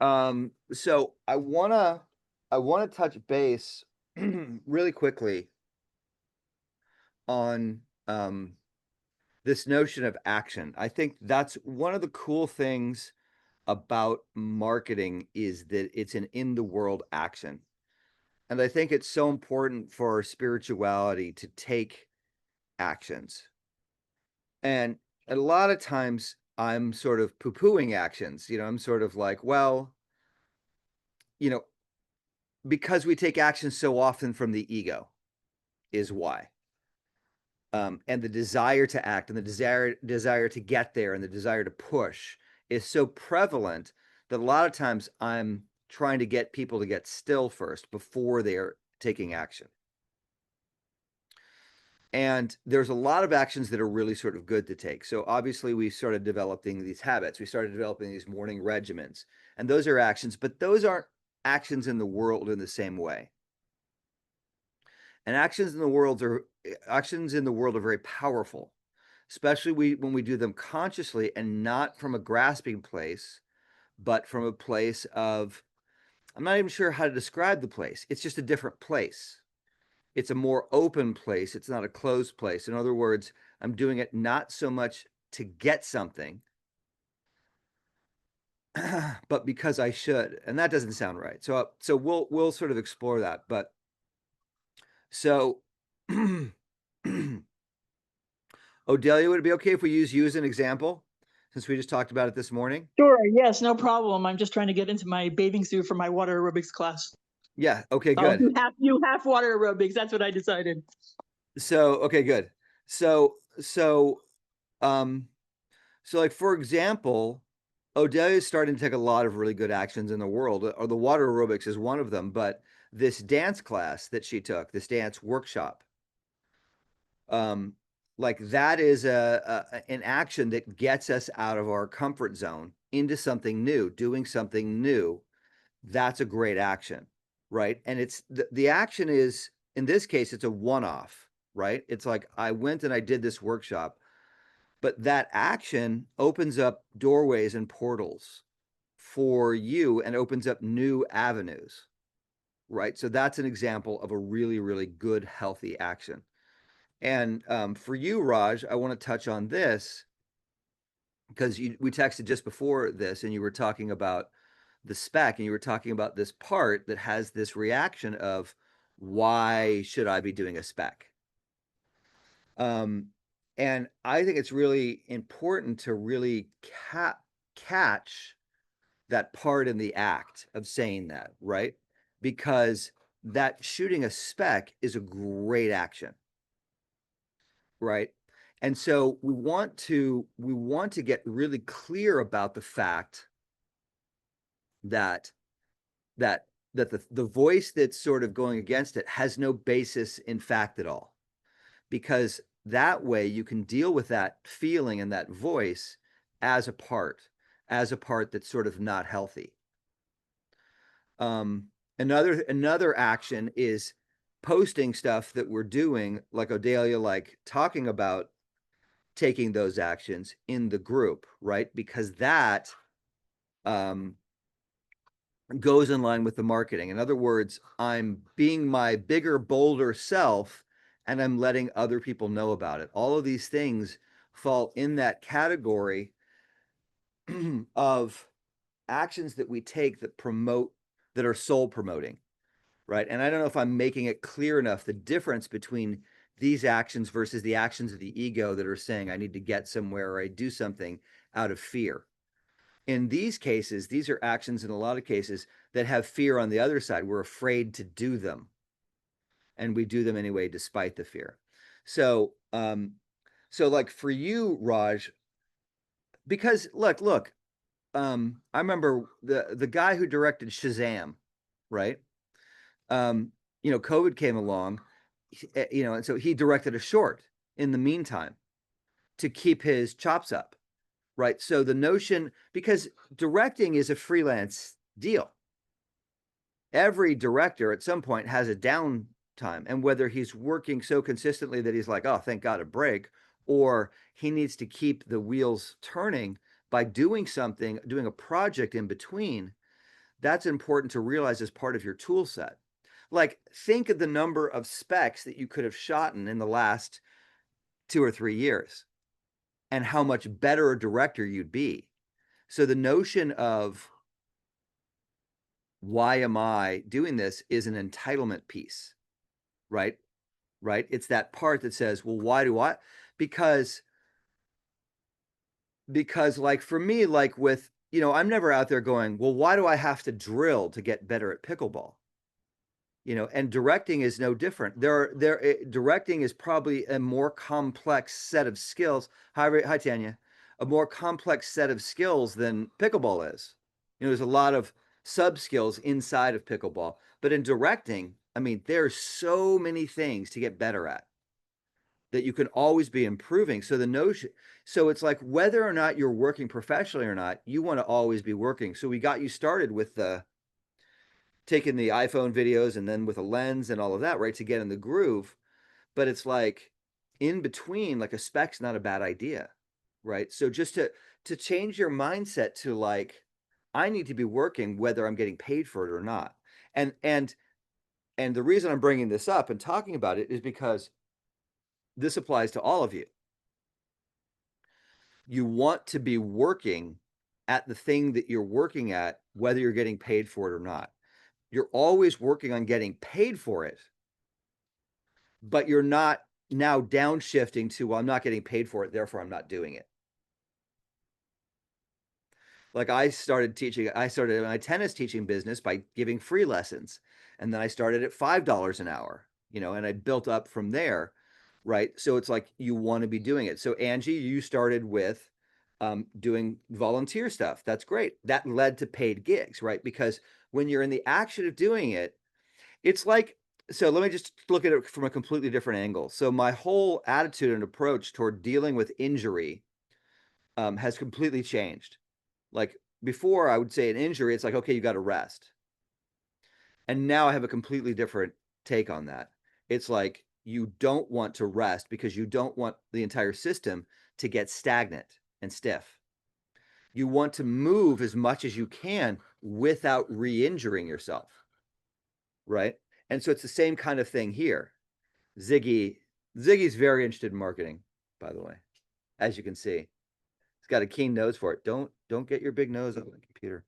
So I wanna touch base really quickly on this notion of action. I think that's one of the cool things about marketing is that it's an in the world action. And I think it's so important for spirituality to take actions. And a lot of times I'm sort of poo-pooing actions. I'm sort of like, well, you know, because we take action so often from the ego is why. And the desire to act and the desire to get there and the desire to push is so prevalent that a lot of times I'm trying to get people to get still first before they're taking action. And there's a lot of actions that are really sort of good to take. So obviously we started developing these habits. We started developing these morning regimens. And those are actions, but those aren't actions in the world in the same way. And actions in the world are very powerful, especially when we do them consciously and not from a grasping place, but from a place of I'm not even sure how to describe the place. It's just a different place. It's a more open place. It's not a closed place. In other words, I'm doing it not so much to get something, but because I should. And that doesn't sound right. So we'll sort of explore that. But so Odelia, would it be okay if we use you as an example since we just talked about it this morning? Sure, yes, no problem. I'm just trying to get into my bathing suit for my water aerobics class. Yeah. Okay, I'll good. do half water aerobics. That's what I decided. Okay, good. So, so, um, so like, for example, Odelia is starting to take a lot of really good actions in the world, or the water aerobics is one of them, but this dance class that she took, this dance workshop, um, like that is an action that gets us out of our comfort zone into something new, doing something new. That's a great action, right? And it's the action is in this case, it's a one-off, right? It's like I went and I did this workshop, but that action opens up doorways and portals for you and opens up new avenues, right? So that's an example of a really, really good, healthy action. And for you, Raj, I want to touch on this because we texted just before this and you were talking about the spec and you were talking about this part that has this reaction of why should I be doing a spec? Um, and I think it's really important to really catch that part in the act of saying that, right? Because that shooting a spec is a great action, right? And so we want to get really clear about the fact that that the voice that's sort of going against it has no basis in fact at all, because that way you can deal with that feeling and that voice as a part as a part that's sort of not healthy. um another action is posting stuff that we're doing, like Odelia, like talking about taking those actions in the group, right? Because that um goes in line with the marketing. In other words, I'm being my bigger, bolder self and I'm letting other people know about it. All of these things fall in that category of actions that we take that promote, that are soul promoting, right? And I don't know if I'm making it clear enough the difference between these actions versus the actions of the ego that are saying I need to get somewhere or I do something out of fear. In these cases, these are actions in a lot of cases that have fear on the other side. We're afraid to do them, and we do them anyway despite the fear. So, so like for you, Raj, because look, I remember the guy who directed Shazam, right? Um, COVID came along, and so he directed a short in the meantime to keep his chops up, right? So the notion, because directing is a freelance deal, every director at some point has a downtime, and whether he's working so consistently that he's like, oh, thank God, a break, or he needs to keep the wheels turning by doing something, doing a project in between, That's important to realize as part of your tool set. Like, think of the number of specs that you could have shot in the last 2 or 3 years and how much better a director you'd be. So the notion of why am I doing this is an entitlement piece, right? Right? It's that part that says, well, why do I? Because like for me, like with, I'm never out there going, well, why do I have to drill to get better at pickleball? And directing is no different. Directing is probably a more complex set of skills. Hi, Tanya. A more complex set of skills than pickleball is. There's a lot of sub skills inside of pickleball, but in directing, I mean, there's so many things to get better at that you can always be improving. So it's like whether or not you're working professionally or not, you want to always be working. So we got you started with the taking the iPhone videos and then with a lens and all of that, right, to get in the groove. But it's like in between, like a spec's not a bad idea, right? So just to change your mindset to like, I need to be working whether I'm getting paid for it or not. And the reason I'm bringing this up and talking about it is because this applies to all of you. You want to be working at the thing that you're working at, whether you're getting paid for it or not. You're always working on getting paid for it, but you're not now downshifting to, well, I'm not getting paid for it, therefore I'm not doing it. Like I started my tennis teaching business by giving free lessons. And then I started at $5 an hour, and I built up from there. Right. So it's like you want to be doing it. So Angie, you started with doing volunteer stuff. That's great. That led to paid gigs, right? Because when you're in the action of doing it, it's like, so let me just look at it from a completely different angle. So my whole attitude and approach toward dealing with injury has completely changed. Like before, I would say an injury, it's like, okay, you got to rest. And now I have a completely different take on that. It's like you don't want to rest because you don't want the entire system to get stagnant and stiff. You want to move as much as you can without re-injuring yourself, right? And so it's the same kind of thing here. Ziggy's very interested in marketing, by the way, as you can see. He's got a keen nose for it. Don't get your big nose on the computer.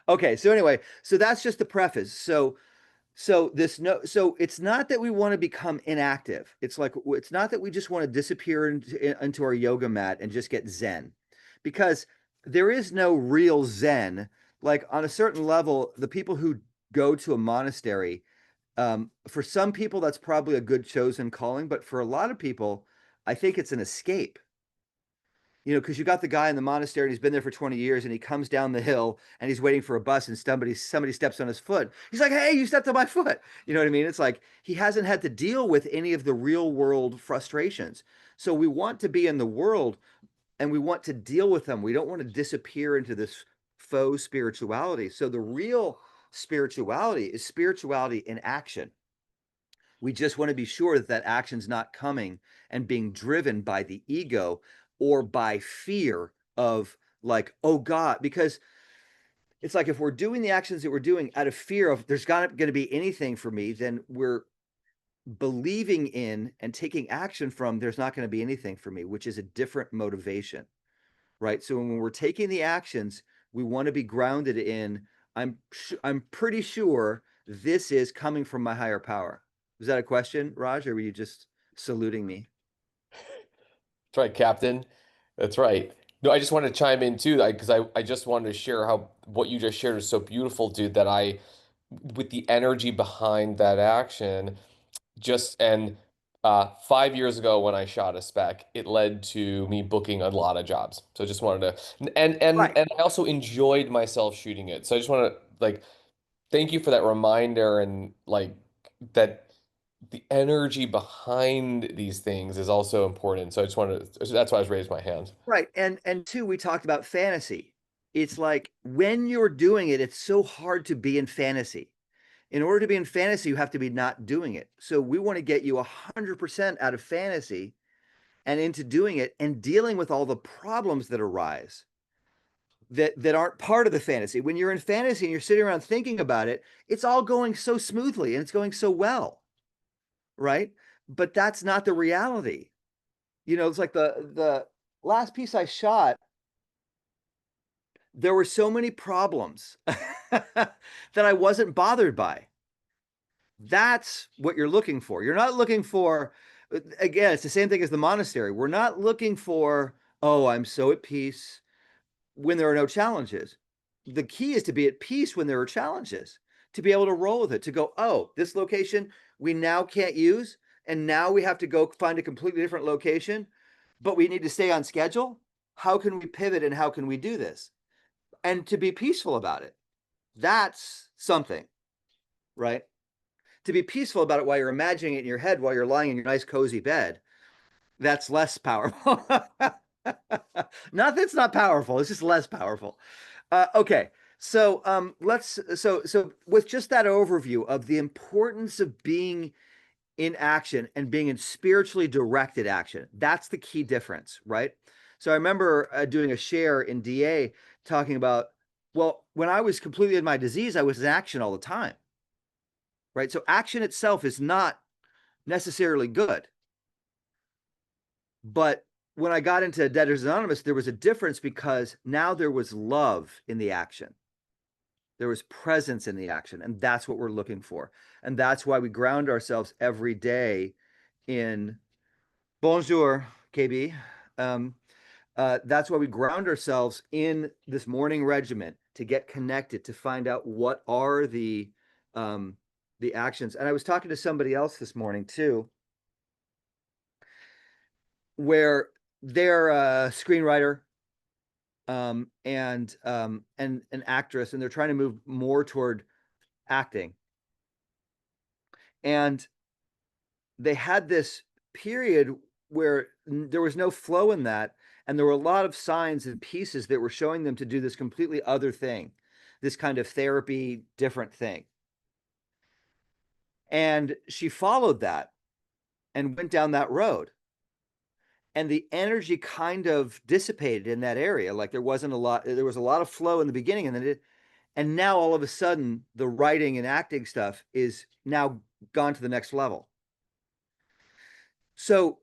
Okay, so anyway, so that's just the preface. So it's not that we want to become inactive. It's like it's not that we just want to disappear into our yoga mat and just get zen, because there is no real zen. Like on a certain level, the people who go to a monastery, for some people that's probably a good chosen calling, but for a lot of people, I think it's an escape. Because you got the guy in the monastery and he's been there for 20 years and he comes down the hill and he's waiting for a bus and somebody steps on his foot. He's like, hey, you stepped on my foot. You know what I mean? It's like he hasn't had to deal with any of the real world frustrations. So we want to be in the world and we want to deal with them. We don't want to disappear into this faux spirituality. So the real spirituality is spirituality in action. We just want to be sure that that action's not coming and being driven by the ego or by fear of like, oh God, because it's like if we're doing the actions that we're doing out of fear of there's not going to be anything for me, then we're believing in and taking action from there's not going to be anything for me, which is a different motivation, right? So when we're taking the actions, we want to be grounded in I'm pretty sure this is coming from my higher power. Was that a question, Raj, or were you just saluting me? That's right, Captain. That's right. No, I just wanted to chime in too, because I just wanted to share how what you just shared is so beautiful, dude, that with the energy behind that action, just and 5 years ago when I shot a spec, it led to me booking a lot of jobs. So I just wanted to, Right. and I also enjoyed myself shooting it. So I just want to like thank you for that reminder and like that the energy behind these things is also important. So I just wanted to, that's why I was raised my hand. Right. And two, we talked about fantasy. It's like when you're doing it, it's so hard to be in fantasy. In order to be in fantasy, you have to be not doing it. So we want to get you 100% out of fantasy and into doing it and dealing with all the problems that arise that aren't part of the fantasy. When you're in fantasy and you're sitting around thinking about it, it's all going so smoothly and it's going so well, right? But that's not the reality. It's like the last piece I shot, there were so many problems that I wasn't bothered by. That's what you're looking for. You're not looking for, again, it's the same thing as the monastery. We're not looking for, oh, I'm so at peace when there are no challenges. The key is to be at peace when there are challenges, to be able to roll with it, to go, oh, this location we now can't use, and now we have to go find a completely different location, but we need to stay on schedule. How can we pivot and how can we do this? And to be peaceful about it. That's something, right? To be peaceful about it while you're imagining it in your head while you're lying in your nice cozy bed, that's less powerful. Not that it's not powerful, it's just less powerful. Okay, so so with just that overview of the importance of being in action and being in spiritually directed action, that's the key difference, right? So I remember doing a share in DA talking about, well, when I was completely in my disease, I was in action all the time, right? So action itself is not necessarily good. But when I got into Debtors Anonymous, there was a difference because now there was love in the action. There was presence in the action, and that's what we're looking for. And that's why we ground ourselves every day in bonjour, KB. That's why we ground ourselves in this morning regimen to get connected, to find out what are the actions. And I was talking to somebody else this morning too, where they're a screenwriter and an actress, and they're trying to move more toward acting. And they had this period where there was no flow in that, and there were a lot of signs and pieces that were showing them to do this completely other thing, this kind of therapy, different thing. And she followed that and went down that road. And the energy kind of dissipated in that area. Like there was a lot of flow in the beginning, and now all of a sudden the writing and acting stuff is now gone to the next level. So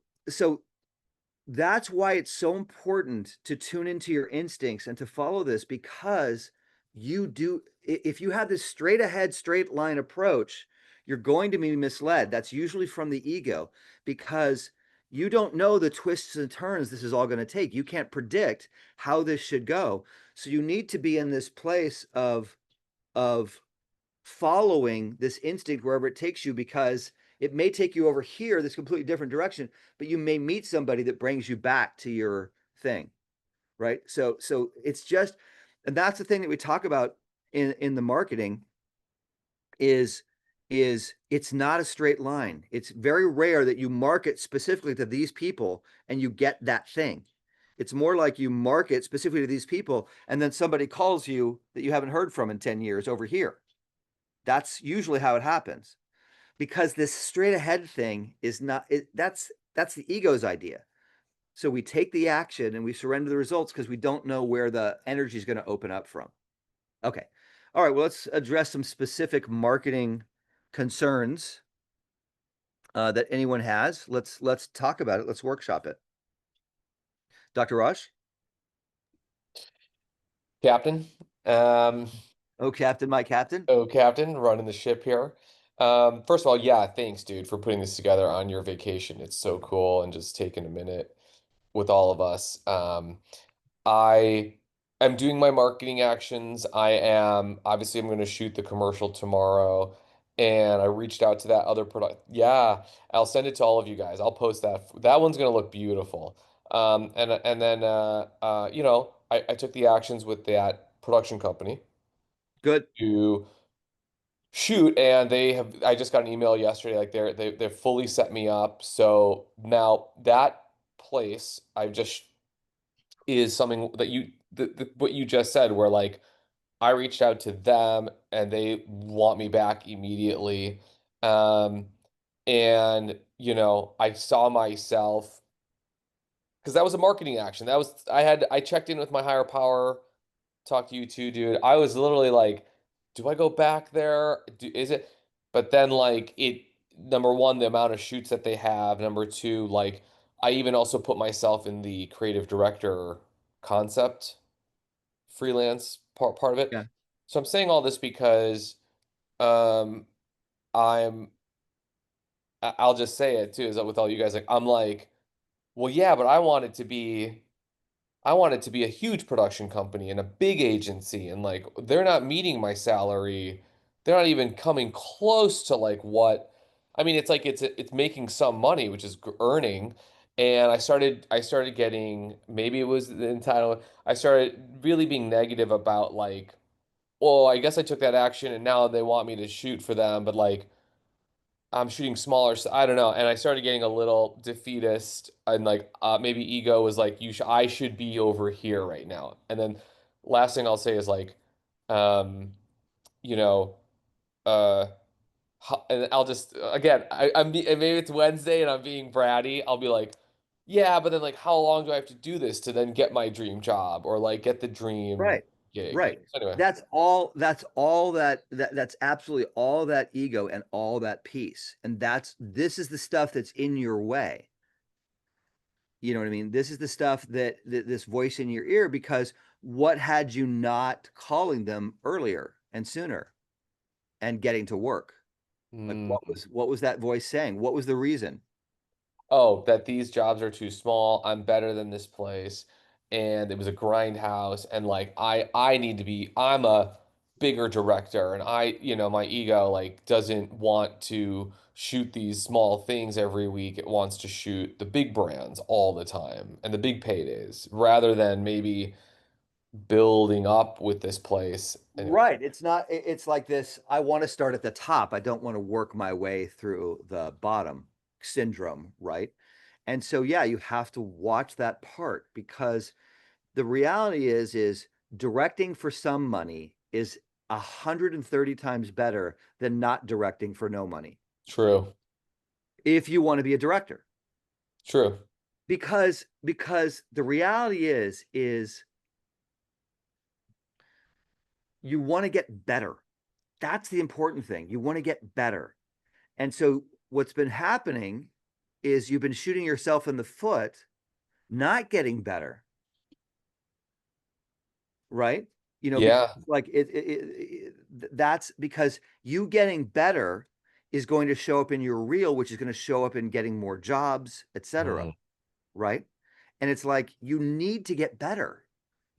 that's why it's so important to tune into your instincts and to follow this, because if you have this straight ahead, straight line approach, you're going to be misled. That's usually from the ego, because you don't know the twists and turns this is all going to take. You can't predict how this should go. So you need to be in this place of following this instinct wherever it takes you, because it may take you over here, this completely different direction, but you may meet somebody that brings you back to your thing, right? So it's just, and that's the thing that we talk about in the marketing is it's not a straight line. It's very rare that you market specifically to these people and you get that thing. It's more like you market specifically to these people and then somebody calls you that you haven't heard from in 10 years over here. That's usually how it happens, because this straight ahead thing is not that's the ego's idea. So we take the action and we surrender the results because we don't know where the energy is going to open up from. Okay. All right. Well, let's address some specific marketing concerns that anyone has. Let's talk about it. Let's workshop it. Dr. Raj? Captain. Oh, Captain, my captain. Oh, Captain, running the ship here. First of all, yeah, thanks, dude, for putting this together on your vacation. It's so cool and just taking a minute with all of us. I am doing my marketing actions. Obviously I'm going to shoot the commercial tomorrow, and I reached out to that other product. Yeah, I'll send it to all of you guys. I'll post that. That one's going to look beautiful. And then I took the actions with that production company Good. to shoot, and I just got an email yesterday, like they've fully set me up. So now that place I've just is something that what you just said, where like I reached out to them and they want me back immediately. Um, and I saw myself, because that was a marketing action. I checked in with my higher power talk to you too, dude. I was literally like, do I go back there? Is it? But then like number one, the amount of shoots that they have. Number two, like I even also put myself in the creative director concept freelance part of it. Yeah. So I'm saying all this because um I'm I'll just say it too, is that with all you guys, like I'm like, well, yeah, but I want it to be a huge production company and a big agency, and like they're not meeting my salary. They're not even coming close to like what I mean, it's like it's making some money, which is earning. And I started getting, maybe it was the entitlement. I started really being negative about like, well, I guess I took that action and now they want me to shoot for them, but like I'm shooting smaller, so I don't know. And I started getting a little defeatist, and like maybe ego was like, I should be over here right now. And then last thing I'll say is like, um, you know, uh, and I'll just again, and maybe it's Wednesday and I'm being bratty. I'll be like, yeah, but then like, how long do I have to do this to then get my dream job or like get the dream Right. gig? Right. So anyway, That's absolutely all that ego and all that peace. And this is the stuff that's in your way. You know what I mean? This is the stuff that this voice in your ear, because what had you not calling them earlier and sooner and getting to work? Like mm. what was that voice saying? What was the reason? Oh, that these jobs are too small. I'm better than this place. And it was a grindhouse. And like I need to be, I'm a bigger director. And my ego like doesn't want to shoot these small things every week. It wants to shoot the big brands all the time and the big paydays rather than maybe building up with this place. Anyway. Right. It's not, it's like this. I want to start at the top. I don't want to work my way through the bottom syndrome. Right. And so, yeah, you have to watch that part, because the reality is directing for some money is 130 times better than not directing for no money True. if you want to be a director. True. Because the reality is you want to get better. That's the important thing. You want to get better. And so what's been happening is you've been shooting yourself in the foot, not getting better, right? Because Yeah. like that's because you getting better is going to show up in your reel, which is going to show up in getting more jobs, etc. Mm. Right? And it's like you need to get better.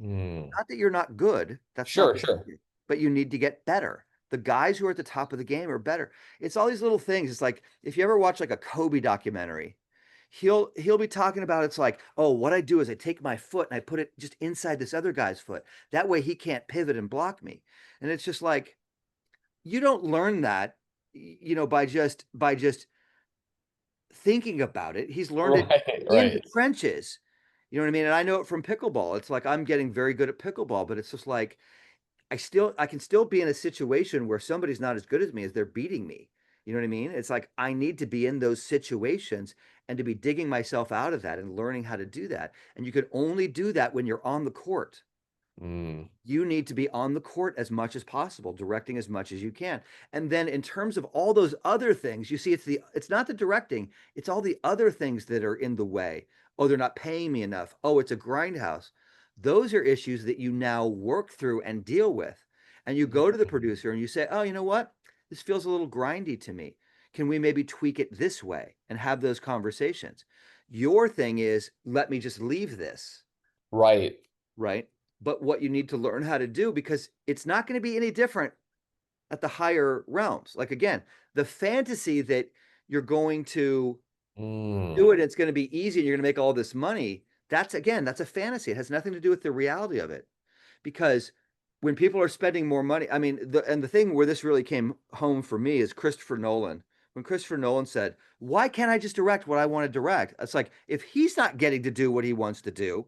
Mm. Not that you're not good. That's not Sure, the sure. point, but you need to get better. The guys who are at the top of the game are better. It's all these little things. It's like if you ever watch like a Kobe documentary, he'll be talking about, it's like, oh, what I do is I take my foot and I put it just inside this other guy's foot. That way he can't pivot and block me. And it's just like you don't learn that, by just thinking about it. He's learned it Right, in the right. trenches. You know what I mean? And I know it from pickleball. It's like I'm getting very good at pickleball, but it's just like I can still be in a situation where somebody's not as good as me as they're beating me. You know what I mean? It's like I need to be in those situations and to be digging myself out of that and learning how to do that. And you can only do that when you're on the court. Mm. You need to be on the court as much as possible, directing as much as you can. And then in terms of all those other things, you see it's not the directing, it's all the other things that are in the way. Oh, they're not paying me enough. Oh, it's a grindhouse. Those are issues that you now work through and deal with. And you go to the producer and you say, "Oh, you know what? This feels a little grindy to me. Can we maybe tweak it this way?" And have those conversations. Your thing is, let me just leave this, Right. right? But what you need to learn how to do, because it's not going to be any different at the higher realms. Like again, the fantasy that you're going to do Mm. it, it's going to be easy and you're going to make all this money. That's a fantasy. It has nothing to do with the reality of it. Because when people are spending more money, I mean, the thing where this really came home for me is Christopher Nolan. When Christopher Nolan said, "Why can't I just direct what I want to direct?" It's like, if he's not getting to do what he wants to do,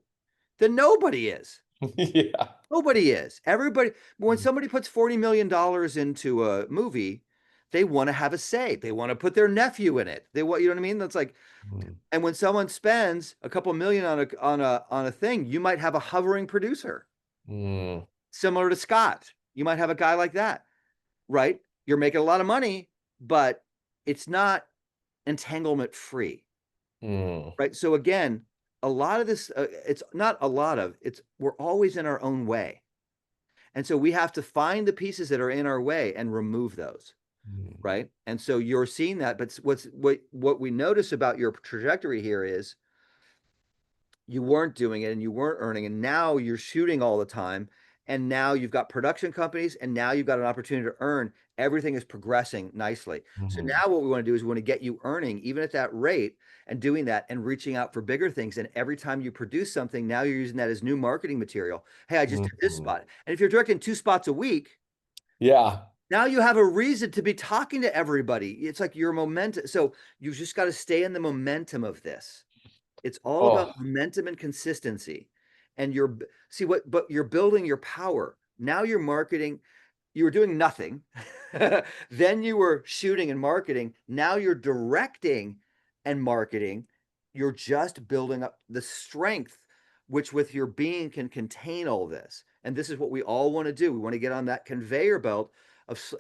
then nobody is. Yeah. Nobody is. Everybody, when somebody puts $40 million into a movie, they want to have a say. They want to put their nephew in it. They want, you know what I mean? That's like, Mm. and when someone spends a couple million on a thing, you might have a hovering producer. Mm. Similar to Scott. You might have a guy like that, right? You're making a lot of money, but it's not entanglement free, Mm. right? So again, a lot of this, it's not a lot of, it's we're always in our own way. And so we have to find the pieces that are in our way and remove those, Mm. right? And so you're seeing that, but what we notice about your trajectory here is you weren't doing it and you weren't earning, and now you're shooting all the time, and now you've got production companies, and now you've got an opportunity to earn. Everything is progressing nicely. So Mhm. now what we want to do is we want to get you earning even at that rate and doing that and reaching out for bigger things. And every time you produce something, now you're using that as new marketing material. Hey, I just did this Mhm. spot. And if you're directing 2 spots a week, Yeah. now you have a reason to be talking to everybody. It's like your momentum. So you just got to stay in the momentum of this. It's all about Oh. momentum and consistency. And but you're building your power. Now you're marketing. You were doing nothing. Then you were shooting and marketing. Now you're directing and marketing. You're just building up the strength, which with your being can contain all this. And this is what we all want to do. We want to get on that conveyor belt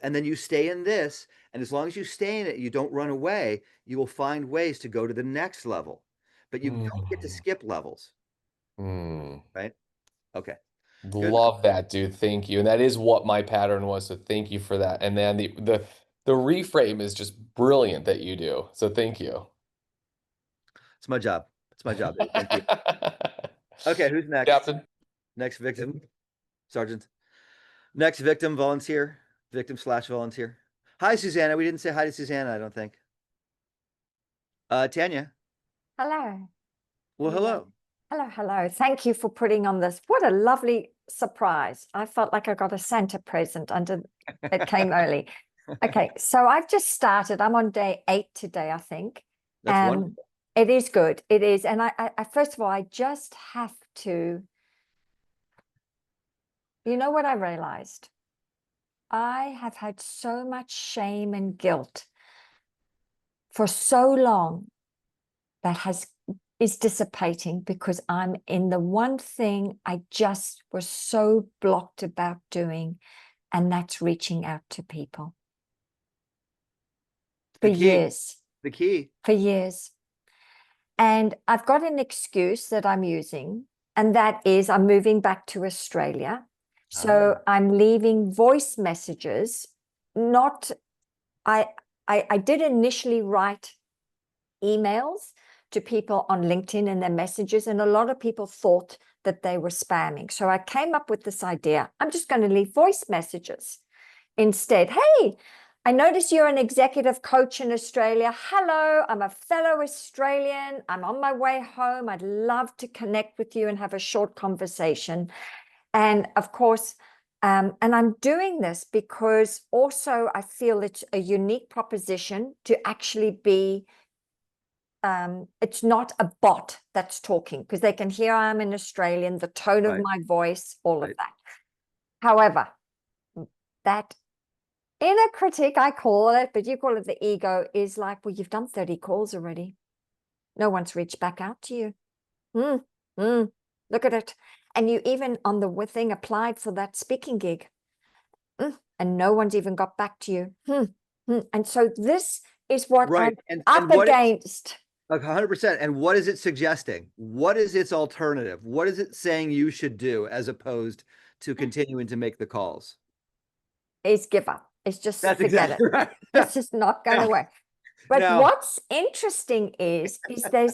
and then you stay in this. And as long as you stay in it, you don't run away, you will find ways to go to the next level. But you don't get to Mm. skip levels, Mm. right? Okay, good. Love that, dude. Thank you. And that is what my pattern was. So thank you for that. And then the reframe is just brilliant that you do. So thank you. It's my job. It's my job, baby. Thank you. Okay, who's next? Captain. Next victim, Sergeant. Next victim, volunteer. Victim/volunteer. Hi, Susanna. We didn't say hi to Susanna, I don't think. Tanya. Hello. Well, Hello. hello. Hello, hello. Thank you for putting on this. What a lovely surprise. I felt like I got a Santa present under it came early. Okay, so I've just started. I'm on day 8 today, I think. That's wonderful. It is good. It is. And I first of all, I just have to, you know what I realized? I have had so much shame and guilt for so long that is dissipating because I'm in the one thing I just was so blocked about doing, and that's reaching out to people. For The key. years. The key. For years. And I've got an excuse that I'm using, and that is I'm moving back to Australia. So I'm leaving voice messages. I did initially write emails to people on LinkedIn and their messages, and a lot of people thought that they were spamming. So I came up with this idea. I'm just going to leave voice messages instead. Hey, I notice you're an executive coach in Australia. Hello, I'm a fellow Australian. I'm on my way home. I'd love to connect with you and have a short conversation. And of course, and I'm doing this because also I feel it's a unique proposition to actually be it's not a bot that's talking, because they can hear I'm an Australian, the tone of my voice, all of that. However, that inner critic, I call it, but you call it the ego, is like, well, you've done 30 calls already. No one's reached back out to you. Look at it. And you even on the thing applied for that speaking gig. And no one's even got back to you. And so this is what I'm up against. Like 100%. And what is it suggesting? What is its alternative? What is it saying you should do as opposed to continuing to make the calls? Is give up. It's just That's forget exactly it. right. This is not going to work. But what's interesting is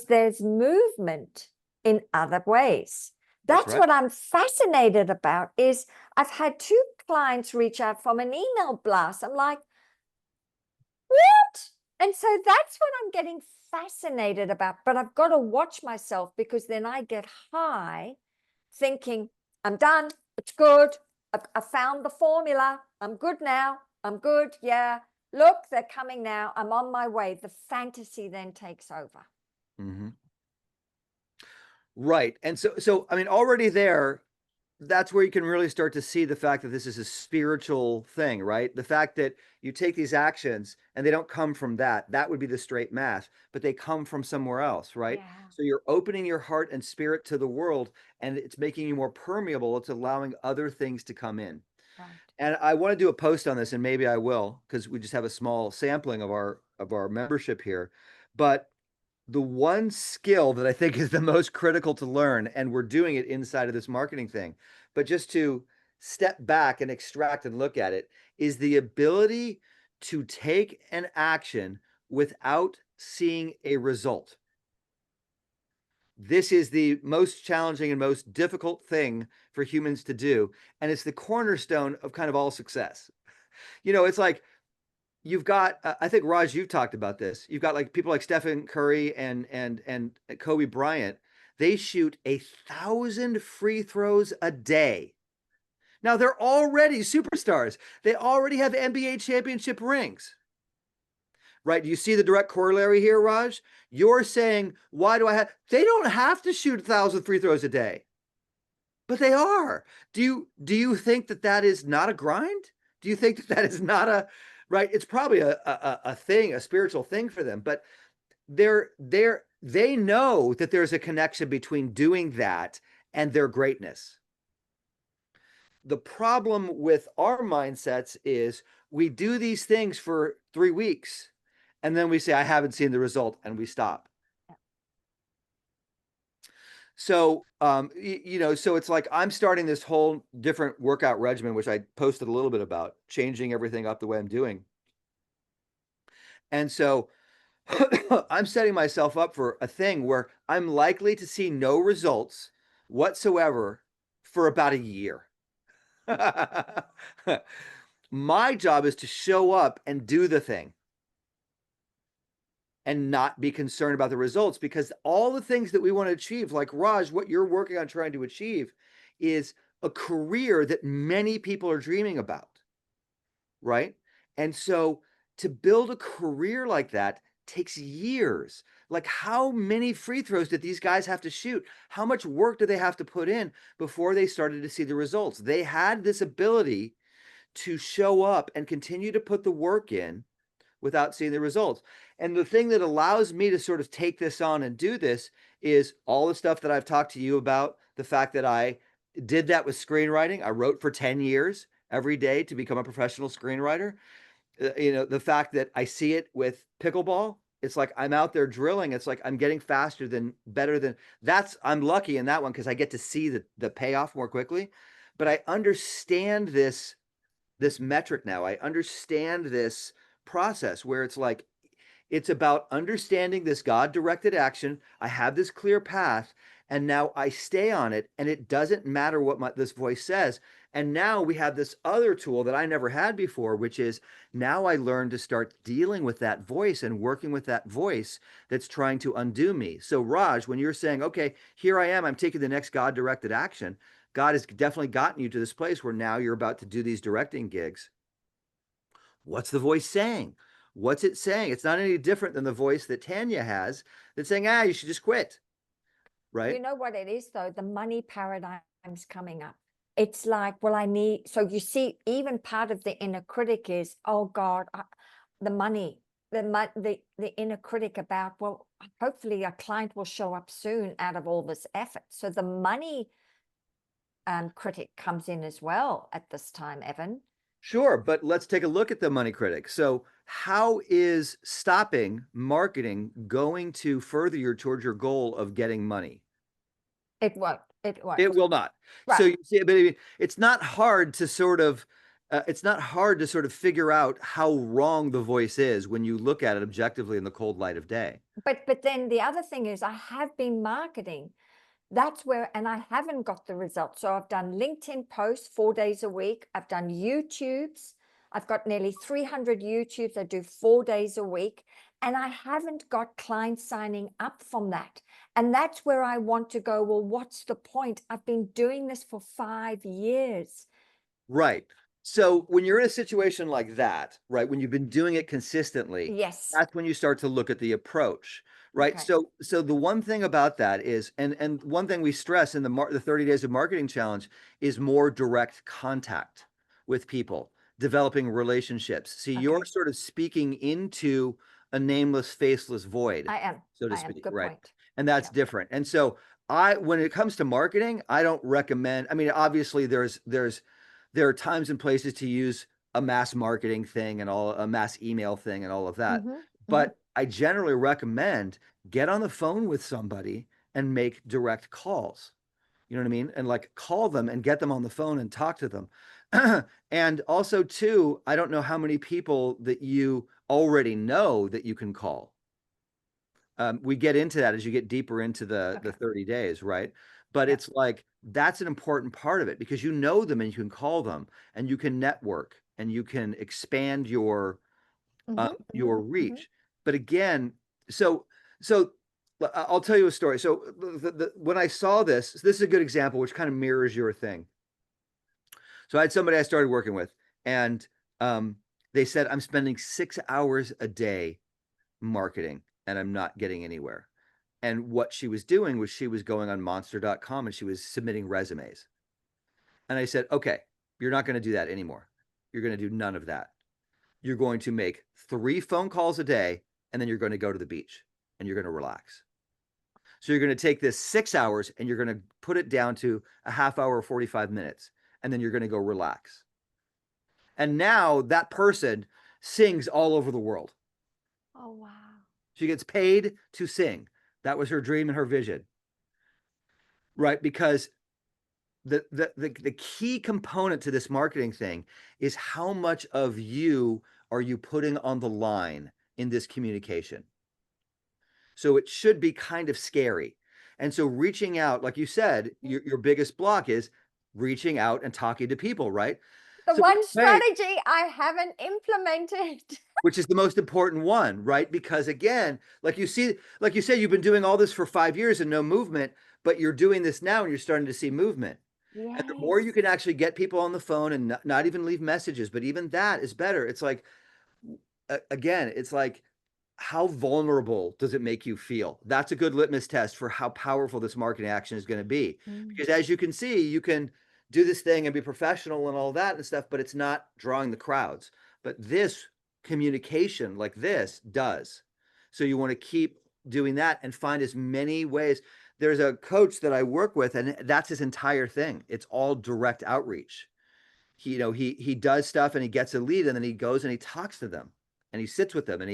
there's movement in other ways. That's what I'm fascinated about. Is I've had 2 clients reach out from an email blast. I'm like, what? And so that's what I'm getting fascinated about. But I've got to watch myself, because then I get high thinking, I'm done. It's good. I found the formula. I'm good now. I'm good. Yeah. Look, they're coming now. I'm on my way. The fantasy then takes over. Right. And so I mean, already there, that's where you can really start to see the fact that this is a spiritual thing, right? The fact that you take these actions and they don't come from that would be the straight math, but they come from somewhere else, right? Yeah. So you're opening your heart and spirit to the world, and it's making you more permeable. It's allowing other things to come in. Right. And I want to do a post on this, and maybe I will, because we just have a small sampling of our membership here. But the one skill that I think is the most critical to learn, and we're doing it inside of this marketing thing, but just to step back and extract and look at it, is the ability to take an action without seeing a result. This is the most challenging and most difficult thing for humans to do. And it's the cornerstone of kind of all success. It's like you've got, I think, Raj, you've talked about this. You've got like people like Stephen Curry and Kobe Bryant. They shoot 1,000 free throws a day. Now they're already superstars. They already have NBA championship rings. Right? Do you see the direct corollary here, Raj? You're saying, why do I have, they don't have to shoot 1,000 free throws a day, but they are. Do you think that is not a grind? Do you think that is not right? It's probably a thing, a spiritual thing for them, but they know that there's a connection between doing that and their greatness. The problem with our mindsets is we do these things for 3 weeks and then we say, I haven't seen the result, and we stop. So, so it's like I'm starting this whole different workout regimen, which I posted a little bit about, changing everything up the way I'm doing. And so I'm setting myself up for a thing where I'm likely to see no results whatsoever for about a year. My job is to show up and do the thing and not be concerned about the results, because all the things that we want to achieve, like Raj, what you're working on trying to achieve is a career that many people are dreaming about, right? And so to build a career like that takes years. Like, how many free throws did these guys have to shoot? How much work do they have to put in before they started to see the results? They had this ability to show up and continue to put the work in without seeing the results. And the thing that allows me to sort of take this on and do this is all the stuff that I've talked to you about, the fact that I did that with screenwriting. I wrote for 10 years every day to become a professional screenwriter. The fact that I see it with pickleball. It's like I'm out there drilling. It's like I'm getting better than I'm lucky in that one because I get to see the payoff more quickly. But I understand this metric now. I understand this process where it's like, it's about understanding this God-directed action. I have this clear path, and now I stay on it, and it doesn't matter what this voice says. And now we have this other tool that I never had before, which is now I learn to start dealing with that voice and working with that voice that's trying to undo me. So Raj, when you're saying, okay, here I am, I'm taking the next God-directed action, God has definitely gotten you to this place where now you're about to do these directing gigs. What's the voice saying? What's it saying? It's not any different than the voice that Tanya has that's saying, you should just quit. Right? You know what it is, though? The money paradigm's coming up. It's like, well, so you see, even part of the inner critic is, oh God, the money, the inner critic about, well, hopefully a client will show up soon out of all this effort. So the money critic comes in as well at this time, Evan. Sure, but let's take a look at the money critic. So how is stopping marketing going to further you towards your goal of getting money? It won't. It won't. It will not. Right. So you see, but it's not hard to sort of figure out how wrong the voice is when you look at it objectively in the cold light of day. But then the other thing is I have been marketing. That's where, and I haven't got the results. So I've done LinkedIn posts 4 days a week. I've done YouTubes. I've got nearly 300 YouTubes I do 4 days a week. And I haven't got clients signing up from that. And that's where I want to go, well, what's the point? I've been doing this for 5 years. Right. So when you're in a situation like that, right, when you've been doing it consistently, Yes. that's when you start to look at the approach, right? Okay. So the one thing about that is, and one thing we stress in the 30 days of marketing challenge is more direct contact with people, developing relationships. See, you're Okay. sort of speaking into a nameless, faceless void, I am. so to I am. speak, Good right? point. And that's Yeah. different. And so when it comes to marketing, I don't recommend, I mean, obviously there are times and places to use a mass marketing thing and a mass email thing and all of that. Mm-hmm. But I generally recommend get on the phone with somebody and make direct calls. You know what I mean? And like call them and get them on the phone and talk to them. And also too, I don't know how many people that you already know that you can call. We get into that as you get deeper into the Okay. 30 days, right? But Yeah. it's like that's an important part of it because you know them and you can call them and you can network and you can expand your reach. But again, so so I'll tell you a story. So when I saw this is a good example, which kind of mirrors your thing. So I had somebody I started working with, and they said I'm spending 6 hours a day marketing and I'm not getting anywhere. And what she was doing was she was going on monster.com and she was submitting resumes. And I said, okay, you're not going to do that anymore. You're going to do none of that. You're going to make 3 phone calls a day and then you're going to go to the beach and you're going to relax. So you're going to take this 6 hours and you're going to put it down to a half hour, 45 minutes, and then you're going to go relax. And now that person sings all over the world. Oh, wow. She gets paid to sing. That was her dream and her vision. Right? Because the key component to this marketing thing is how much of you are you putting on the line in this communication. So it should be kind of scary. And so reaching out, like you said, your biggest block is reaching out and talking to people, right? The So one hey, strategy I haven't implemented. which is the most important one, right? Because again, like you said, you've been doing all this for 5 years and no movement, but you're doing this now and you're starting to see movement. And the more you Yes. can actually get people on the phone and not even leave messages, but even that is better. It's like, again, it's like, how vulnerable does it make you feel? That's a good litmus test for how powerful this marketing action is going to be. Because as you can see, you can do this thing and be professional and all that and stuff, but it's not drawing the crowds. But this communication like this does. So you want to keep doing that and find as many ways. There's a coach that I work with, and that's his entire thing. It's all direct outreach. He does stuff and he gets a lead and then he goes and he talks to them and he sits with them and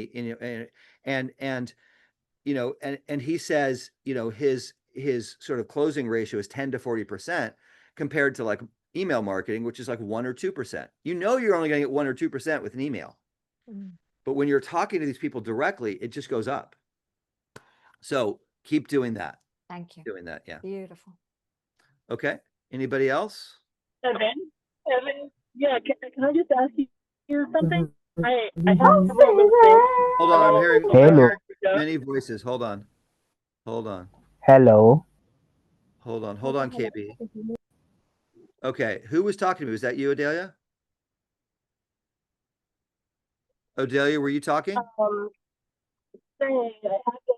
and he says, his sort of closing ratio is 10 to 40% compared to like email marketing, which is like 1 or 2%. You're only going to get 1 or 2% with an email. But when you're talking to these people directly, it just goes up. So keep doing that. Thank you. Doing that. Yeah. Beautiful. Okay. Anybody else? Evan, yeah, can I just ask you something? I have Oh, a little bit of space. Hold on. I'm hearing Hello. many voices. Hold on. Hello. Hold on, KB. Okay. Who was talking to me? Was that you, Adelia? Odelia, were you talking? Saying I have to,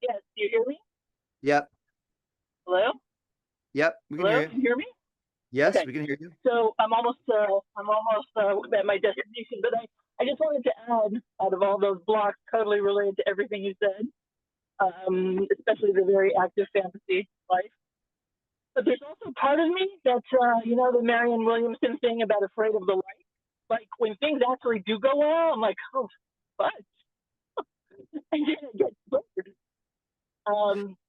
yes, do you hear me? Yep. Hello? Yep. We can Hello? hear Can you. you hear me? Yes, Okay. we can hear you. So I'm almost at my destination, but I just wanted to add, out of all those blocks, totally related to everything you said, especially the very active fantasy life. But there's also part of me that's, the Marianne Williamson thing about afraid of the light. Like when things actually do go well, I'm like, oh, fudge. And then I get scared.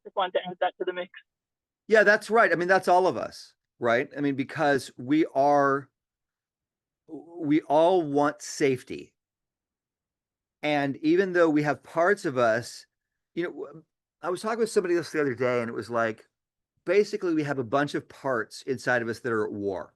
Just wanted to add that to the mix. Yeah, that's right. I mean, that's all of us, right? I mean, because we all want safety. And even though we have parts of us, I was talking with somebody else the other day, and it was like, basically, we have a bunch of parts inside of us that are at war.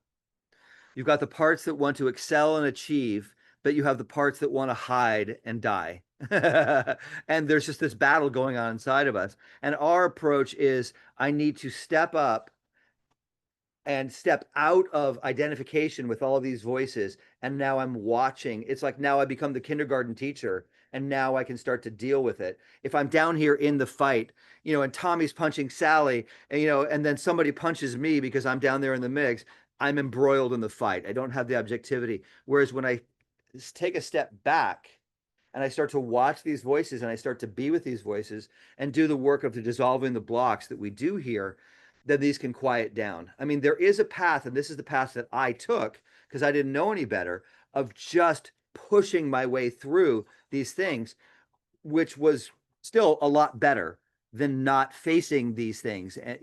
You've got the parts that want to excel and achieve, but you have the parts that want to hide and die. And there's just this battle going on inside of us. And our approach is I need to step up and step out of identification with all these voices. And now I'm watching. It's like now I become the kindergarten teacher, and now I can start to deal with it. If I'm down here in the fight, and Tommy's punching Sally, and then somebody punches me because I'm down there in the mix, I'm embroiled in the fight. I don't have the objectivity. Whereas when I take a step back and I start to watch these voices and I start to be with these voices and do the work of dissolving the blocks that we do here, then these can quiet down. I mean, there is a path, and this is the path that I took because I didn't know any better, of just pushing my way through these things, which was still a lot better than not facing these things. And,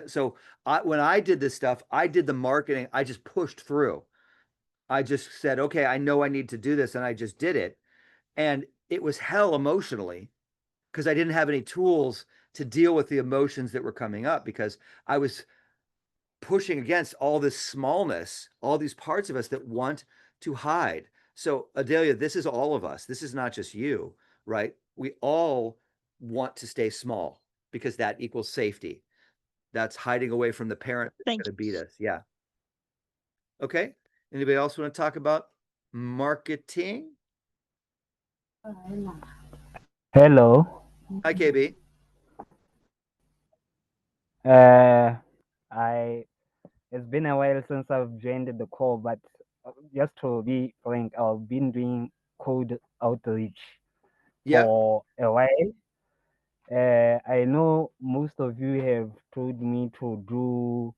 so when I did this stuff, I did the marketing, I just pushed through. I just said, okay, I know I need to do this. And I just did it. And it was hell emotionally because I didn't have any tools to deal with the emotions that were coming up because I was pushing against all this smallness, all these parts of us that want to hide. So, Adelia, this is all of us. This is not just you, right? We all want to stay small because that equals safety. That's hiding away from the parent that's Thank going to beat you. us. Yeah. Okay. Anybody else want to talk about marketing? Hello. Hi, KB. I It's been a while since I've joined the call, but just to be frank, I've been doing code outreach Yep. for a while. I know most of you have told me to do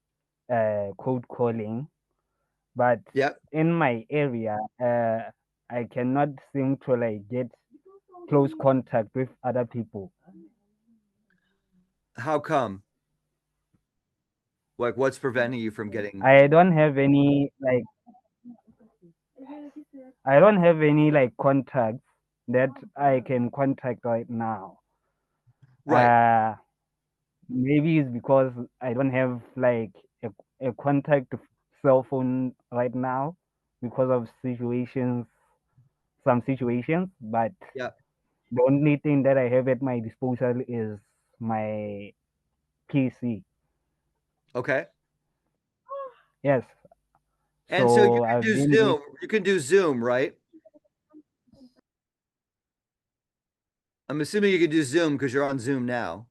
code calling, but Yep. in my area, I cannot seem to get close contact with other people. How come? Like, what's preventing you from getting? I don't have any contacts that I can contact right now. Right. Maybe it's because I don't have a contact cell phone right now because of some situations. But Yep. the only thing that I have at my disposal is my PC. Okay. Yes. And so you So can I've do been doing. Zoom. You can do Zoom, right? I'm assuming you can do Zoom because you're on Zoom now.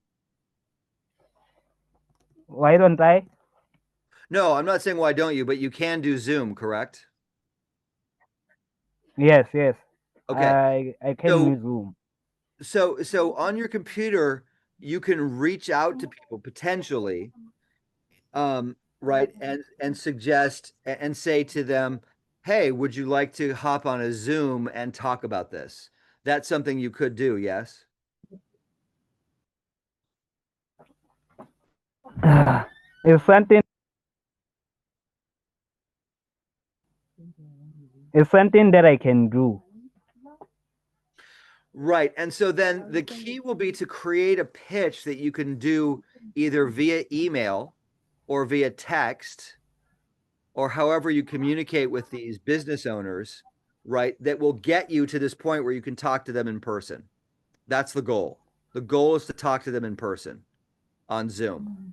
Why don't I? No, I'm not saying why don't you, but you can do Zoom, correct? Yes. Okay. I can So use Zoom. so on your computer, you can reach out to people potentially, right, and suggest and say to them, "Hey, would you like to hop on a Zoom and talk about this?" That's something you could do, yes? It's something. It's something that I can do. Right. And so then the key will be to create a pitch that you can do either via email or via text or however you communicate with these business owners, right? That will get you to this point where you can talk to them in person. That's the goal. The goal is to talk to them in person on Zoom.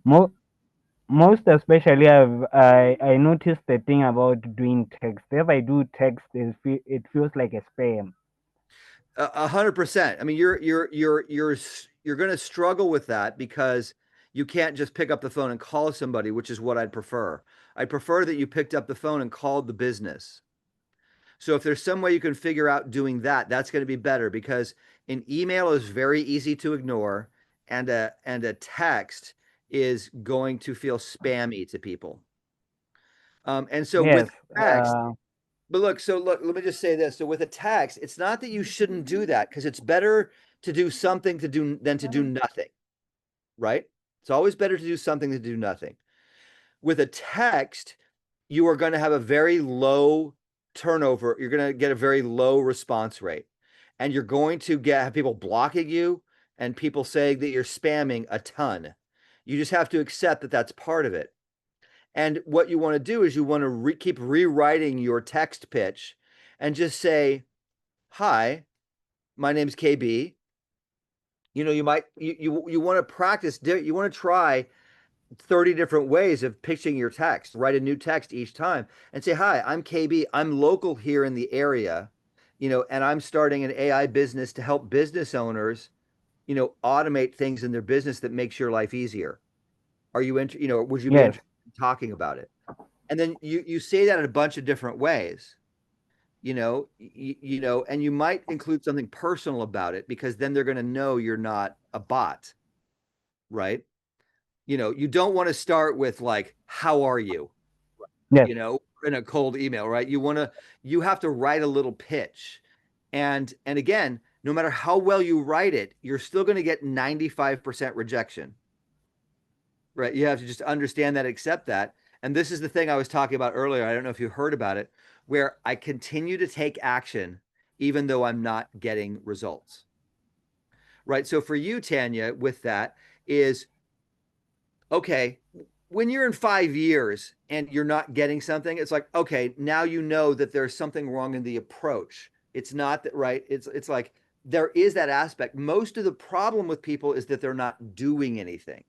Most especially, I noticed the thing about doing text. If I do text, it feels like a spam. 100%. I mean, you're going to struggle with that because you can't just pick up the phone and call somebody, which is what I'd prefer. I prefer that you picked up the phone and called the business. So if there's some way you can figure out doing that, that's going to be better because an email is very easy to ignore and a text is going to feel spammy to people. And so Yes. with text, but look, let me just say this. So with a text, it's not that you shouldn't do that because it's better to do something than to do nothing, right? It's always better to do something than to do nothing. With a text, you are going to have a very low turnover. You're going to get a very low response rate. And you're going to have people blocking you and people saying that you're spamming a ton. You just have to accept that that's part of it. And what you want to do is you want to keep rewriting your text pitch and just say, "Hi, my name's KB." You want to practice. You want to try 30 different ways of pitching your text. Write a new text each time and say, hi, I'm KB. I'm local here in the area, and I'm starting an AI business to help business owners, automate things in their business that makes your life easier. Are you would you be Yes. interested in talking about it? And then you say that in a bunch of different ways, and you might include something personal about it because then they're going to know you're not a bot, right? You don't want to start with like, how are you? Yes. In a cold email, right? You have to write a little pitch. And again, no matter how well you write it, you're still going to get 95% rejection. Right? You have to just understand that, accept that. And this is the thing I was talking about earlier. I don't know if you heard about it, where I continue to take action even though I'm not getting results. Right? So for you, Tanya, with that is okay, when you're in 5 years and you're not getting something, it's like, okay, now you know that there's something wrong in the approach. It's not that, right? It's like there is that aspect. Most of the problem with people is that they're not doing anything.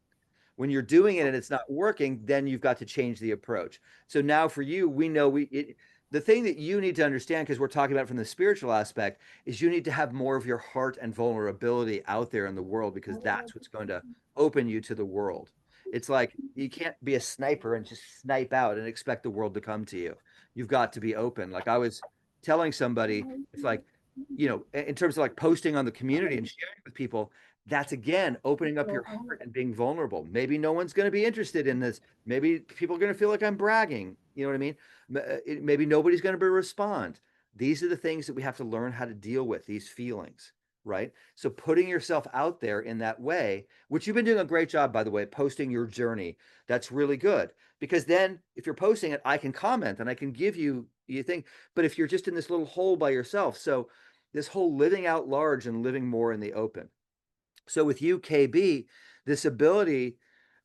When you're doing it and it's not working, then you've got to change the approach. So now for you, we know the thing that you need to understand, because we're talking about it from the spiritual aspect, is you need to have more of your heart and vulnerability out there in the world, because that's what's going to open you to the world. It's like you can't be a sniper and just snipe out and expect the world to come to you. You've got to be open. Like I was telling somebody, it's like, in terms of like posting on the community and sharing with people, that's again opening up your heart and being vulnerable. Maybe no one's going to be interested in this. Maybe people are going to feel like I'm bragging. You know what I mean? Maybe nobody's going to respond. These are the things that we have to learn how to deal with, these feelings, right? So putting yourself out there in that way, which you've been doing a great job, by the way, posting your journey. That's really good, because then if you're posting it, I can comment and I can give you think. But if you're just in this little hole by yourself, so this whole living out large and living more in the open. So with you, KB, this ability,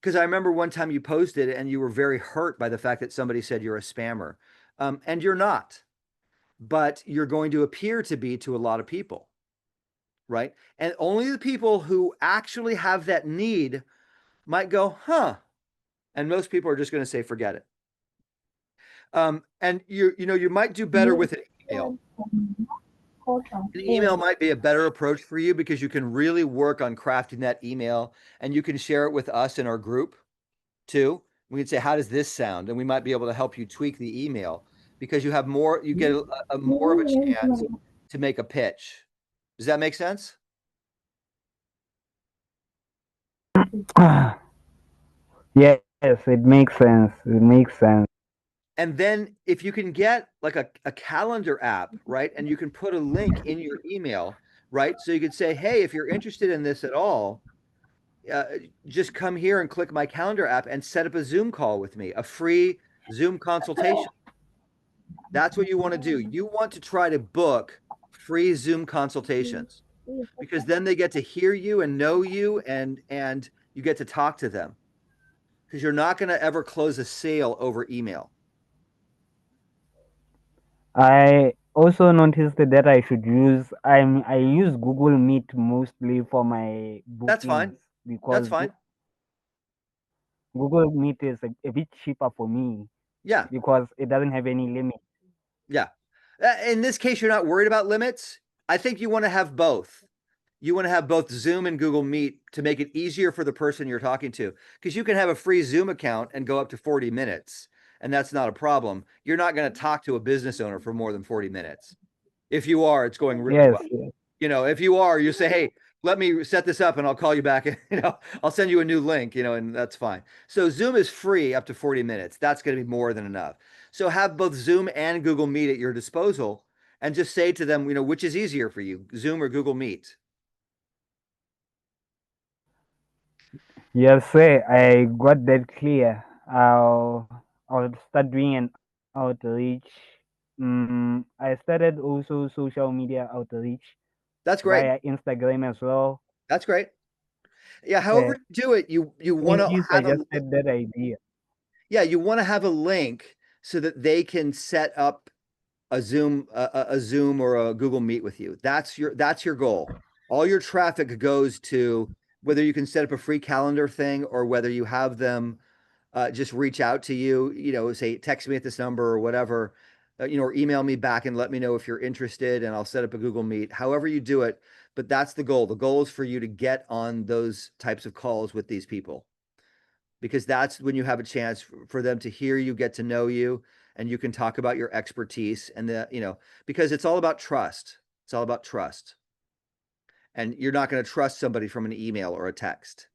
because I remember one time you posted and you were very hurt by the fact that somebody said you're a spammer. And you're not, but you're going to appear to be to a lot of people, right? And only the people who actually have that need might go, huh? And most people are just going to say, forget it. And you might do better with an email. An email might be a better approach for you because you can really work on crafting that email, and you can share it with us in our group too. We can say, how does this sound? And we might be able to help you tweak the email, because you have more, you get a more of a chance to make a pitch. Does that make sense? Yes, it makes sense. It makes sense. And then if you can get like a calendar app, right? And you can put a link in your email, right? So you could say, hey, if you're interested in this at all, just come here and click my calendar app and set up a Zoom call with me, a free Zoom consultation. That's what you want to do. You want to try to book free Zoom consultations, because then they get to hear you and know you, and you get to talk to them, because you're not going to ever close a sale over email. I also noticed that I should use I use Google Meet mostly for my bookings. That's fine. Because That's fine. Google Meet is a bit cheaper for me. Yeah. Because it doesn't have any limit. Yeah. In this case, you're not worried about limits. I think you want to have both. You want to have both Zoom and Google Meet to make it easier for the person you're talking to, because you can have a free Zoom account and go up to 40 minutes, and that's not a problem. You're not going to talk to a business owner for more than 40 minutes. If you are, it's going really well. Yes. If you are, you say, hey, let me set this up and I'll call you back. I'll send you a new link, and that's fine. So Zoom is free up to 40 minutes. That's going to be more than enough. So have both Zoom and Google Meet at your disposal, and just say to them, which is easier for you, Zoom or Google Meet? Yes, sir. I got that clear. I'll start doing an outreach. I started also social media outreach. That's great. Via Instagram as well. That's great. Yeah. However you do it, you want to have suggested that idea. Yeah, you want to have a link so that they can set up a Zoom or a Google Meet with you. That's your goal. All your traffic goes to, whether you can set up a free calendar thing or whether you have them just reach out to you, say, text me at this number or whatever, or email me back and let me know if you're interested, and I'll set up a Google Meet, however you do it. But that's the goal. The goal is for you to get on those types of calls with these people, because that's when you have a chance for them to hear you, get to know you, and you can talk about your expertise because it's all about trust. It's all about trust. And you're not going to trust somebody from an email or a text.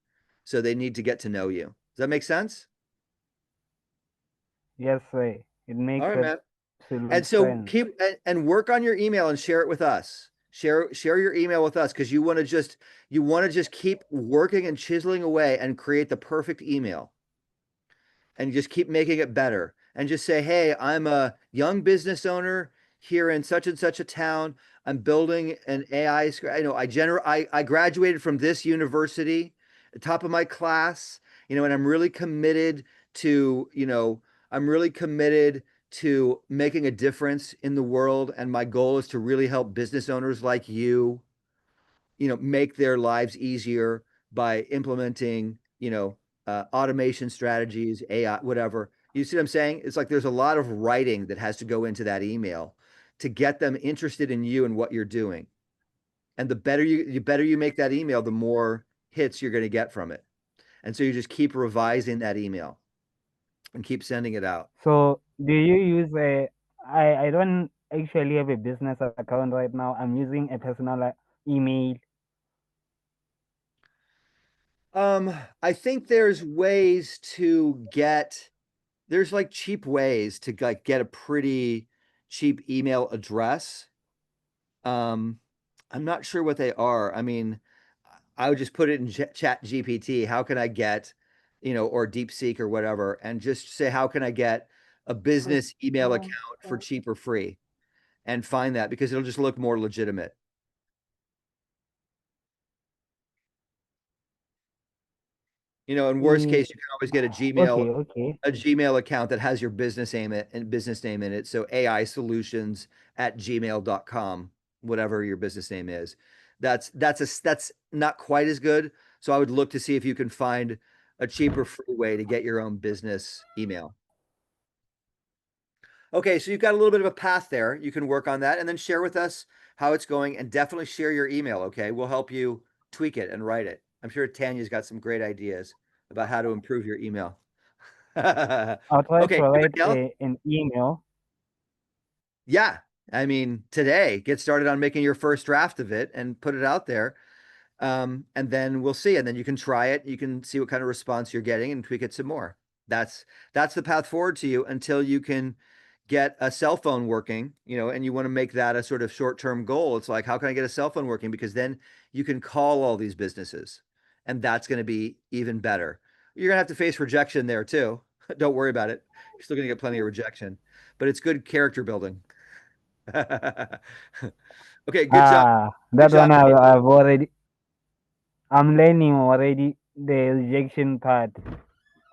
So they need to get to know you. Does that make sense? Yes, sir. It All makes right, man. And absolute so sense. keep and work on your email and share it with us. Share your email with us, because you want to just keep working and chiseling away and create the perfect email. And just keep making it better, and just say, hey, I'm a young business owner here in such and such a town. I'm building an AI. I graduated from this university, the top of my class, and I'm really committed to, making a difference in the world. And my goal is to really help business owners like you, make their lives easier by implementing, automation strategies, AI, whatever. You see what I'm saying? It's like there's a lot of writing that has to go into that email to get them interested in you and what you're doing. And the better you make that email, the more hits you're going to get from it. And so you just keep revising that email and keep sending it out. So do you use a I don't actually have a business account right now. I'm using a personal email. I think there's ways to there's like cheap ways to like get a pretty cheap email address. I'm not sure what they are. I mean, I would just put it in Chat GPT. How can I get, or DeepSeek or whatever, and just say, how can I get a business email account for cheap or free, and find that, because it'll just look more legitimate. In worst case, you can always get a Okay. Gmail account that has your business name in it. So aisolutions@gmail.com, whatever your business name is. That's not quite as good. So I would look to see if you can find a cheaper, free way to get your own business email. Okay, so you've got a little bit of a path there. You can work on that and then share with us how it's going, and definitely share your email. Okay, we'll help you tweak it and write it. I'm sure Tanya's got some great ideas about how to improve your email. I'll try Okay, to write anybody else? an email. Yeah. I mean, today, get started on making your first draft of it and put it out there. And then we'll see. And then you can try it. You can see what kind of response you're getting and tweak it some more. That's the path forward to you until you can get a cell phone working, and you want to make that a sort of short-term goal. It's like, how can I get a cell phone working? Because then you can call all these businesses, and that's going to be even better. You're going to have to face rejection there too. Don't worry about it. You're still going to get plenty of rejection, but it's good character building. Okay, good job. Good That one job, Kate. I'm learning already the rejection part.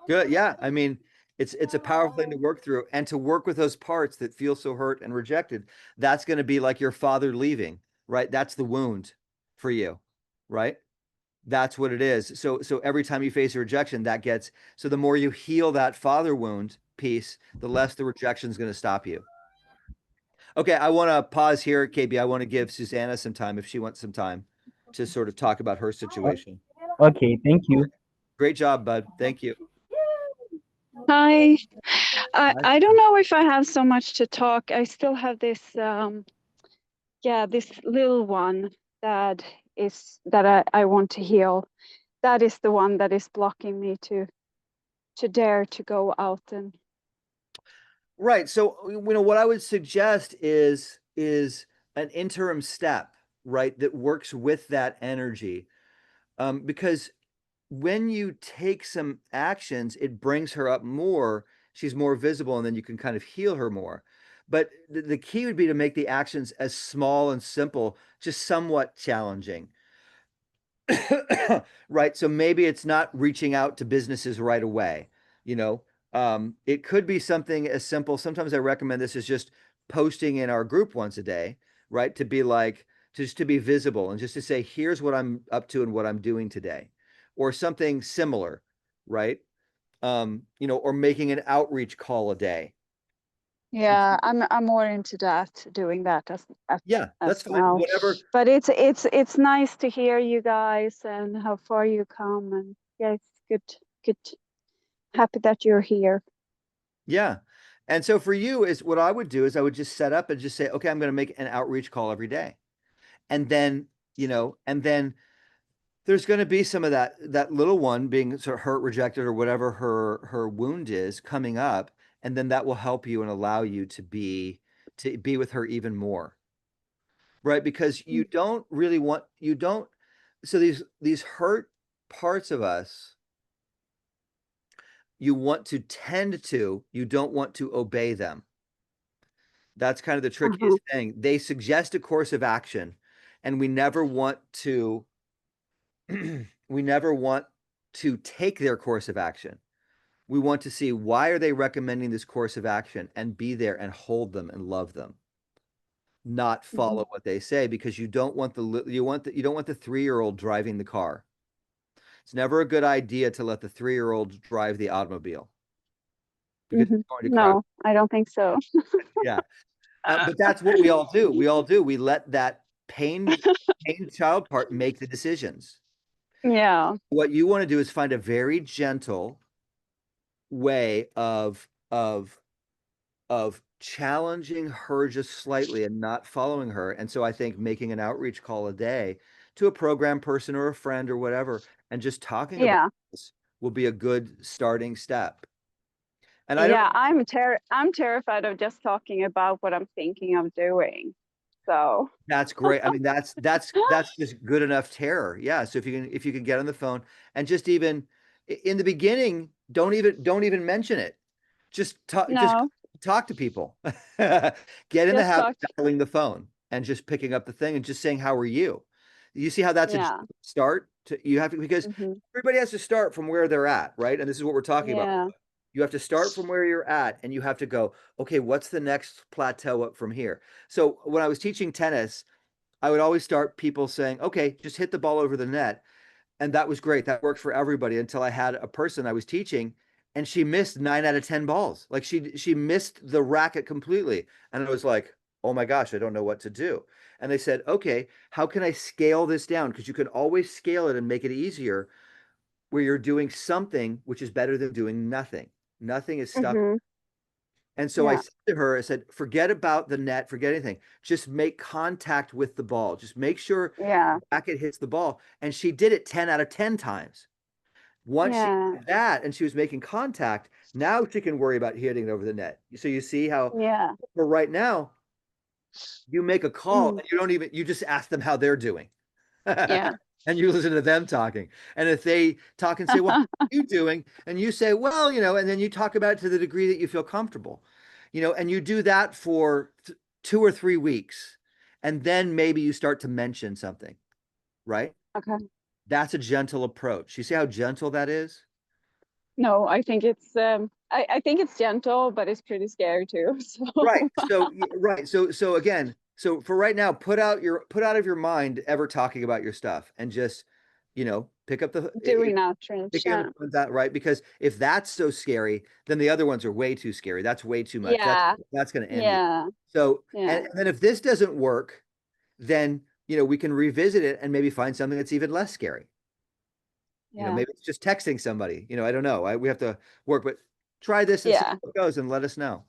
Good. Yeah. I mean, it's a powerful thing to work through, and to work with those parts that feel so hurt and rejected. That's going to be like your father leaving, right? That's the wound for you, right? That's what it is. So every time you face a rejection, so the more you heal that father wound piece, the less the rejection is going to stop you. Okay, I want to pause here, KB. I want to give Susanna some time, if she wants some time, to sort of talk about her situation. Okay, thank you. Great job, bud. Thank you. Hi. Hi. I don't know if I have so much to talk. I still have this this little one that I want to heal. That is the one that is blocking me to dare to go out and Right. So, what I would suggest is an interim step, right, that works with that energy. Because when you take some actions, it brings her up more. She's more visible, and then you can kind of heal her more. But the key would be to make the actions as small and simple, just somewhat challenging. Right. So maybe it's not reaching out to businesses right away. It could be something as simple. Sometimes I recommend this is just posting in our group once a day, right? To be like, just to be visible and just to say, here's what I'm up to and what I'm doing today, or something similar, right? you know, or making an outreach call a day. Yeah, I'm more into that, doing that Yeah, that's as fine. well. Whatever. But it's nice to hear you guys and how far you come, and yeah, it's good. Happy that you're here. Yeah. And so for you is what I would do is I would just set up and just say, okay, I'm going to make an outreach call every day. And then, you know, and then there's going to be some of that little one being sort of hurt, rejected, or whatever her wound is coming up, and then that will help you and allow you to be with her even more, right? Because you don't really want you don't so these hurt parts of us you want to tend to, you don't want to obey them. That's kind of the Uh-huh. trickiest thing. They suggest a course of action, and we never want to we never want to take their course of action. We want to see why are they recommending this course of action and be there and hold them and love them, not follow what they say, because you don't want you don't want the 3-year-old driving the car. It's never a good idea to let the 3-year-old drive the automobile because it's going to crash. No, I don't think so. Yeah. But that's what we all do. We all do. We let that pained child part make the decisions. Yeah. What you want to do is find a very gentle way of challenging her just slightly and not following her. And so I think making an outreach call a day to a program person or a friend or whatever, and just talking about Yeah. this will be a good starting step. And I don't Yeah, I'm terrified of just talking about what I'm thinking of doing. So That's great. I mean, that's just good enough terror. Yeah. So if you can get on the phone and just even in the beginning, don't even mention it. Just no, talk to people. Get in the just habit talk. of dialing the phone and just picking up the thing and just saying, "How are you?" You see how that's a Yeah. start to you have to because Hmm. everybody has to start from where they're at, right? And this is what we're talking about. Yeah. You have to start from where you're at and you have to go, okay, what's the next plateau up from here? So when I was teaching tennis, I would always start people saying, okay, just hit the ball over the net. And that was great. That worked for everybody until I had a person I was teaching and she missed 9 out of 10 balls. Like she missed the racket completely. And I was like, oh my gosh, I don't know what to do. And they said, okay, how can I scale this down? Because you can always scale it and make it easier where you're doing something which is better than doing nothing. Nothing is stuck. Hmm. And so I Yeah. said to her, I said, forget about the net, forget anything. Just make contact with the ball. Just make sure Yeah. the racket hits the ball. And she did it 10 out of 10 times. Once she Yeah. did that and she was making contact, now she can worry about hitting it over the net. So you see how, Yeah. for right now, you make a call Mm. and you just ask them how they're doing. Yeah. And you listen to them talking. And if they talk and say, well, how are you doing? And you say, well, you know, and then you talk about it to the degree that you feel comfortable, you know, and you do that for 2 or 3 weeks. And then maybe you start to mention something, right? Okay. That's a gentle approach. You see how gentle that is? No, I think it's I think it's gentle, but it's pretty scary too. So Right. So right. So again, so for right now, put out of your mind ever talking about your stuff and just, you know, pick up the doing outreach. picking up that right because if that's so scary, then the other ones are way too scary. That's way too much. Yeah. That's going to end you. Yeah. So Yeah. and then if this doesn't work, then you know we can revisit it and maybe find something that's even less scary. You know, Yeah. maybe it's just texting somebody. You know, I don't know. We have to work, but try this and see Yeah. how it goes and let us know.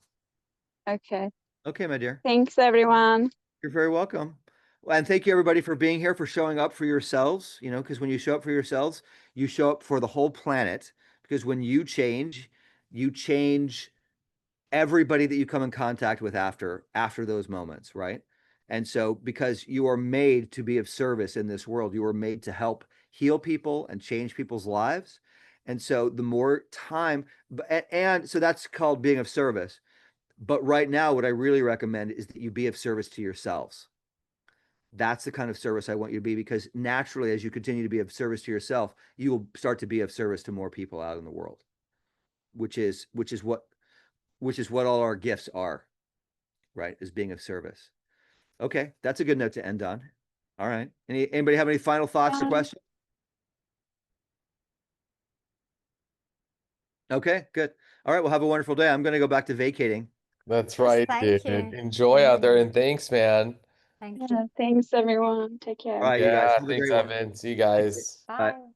Okay. Okay, my dear. Thanks, everyone. You're very welcome. Well, and thank you everybody for being here, for showing up for yourselves, you know, because when you show up for yourselves, you show up for the whole planet. Because when you change everybody that you come in contact with after those moments, right? And so because you are made to be of service in this world, you are made to help heal people and change people's lives. And so the more time, and so that's called being of service. But right now, what I really recommend is that you be of service to yourselves. That's the kind of service I want you to be because naturally, as you continue to be of service to yourself, you will start to be of service to more people out in the world, which is what all our gifts are, right? Is being of service. Okay, that's a good note to end on. All right. Anybody have any final thoughts or Bye. questions? Okay, good. All right, well, have a wonderful day. I'm going to go back to vacating. That's Yes, right, thank dude. you. Enjoy out Thank there you. and thanks, man. Thank Yeah, you. thanks everyone. Take All care. right, you guys Yeah, have a thanks, great one. Evan. See you Thank you. guys. Bye. Bye.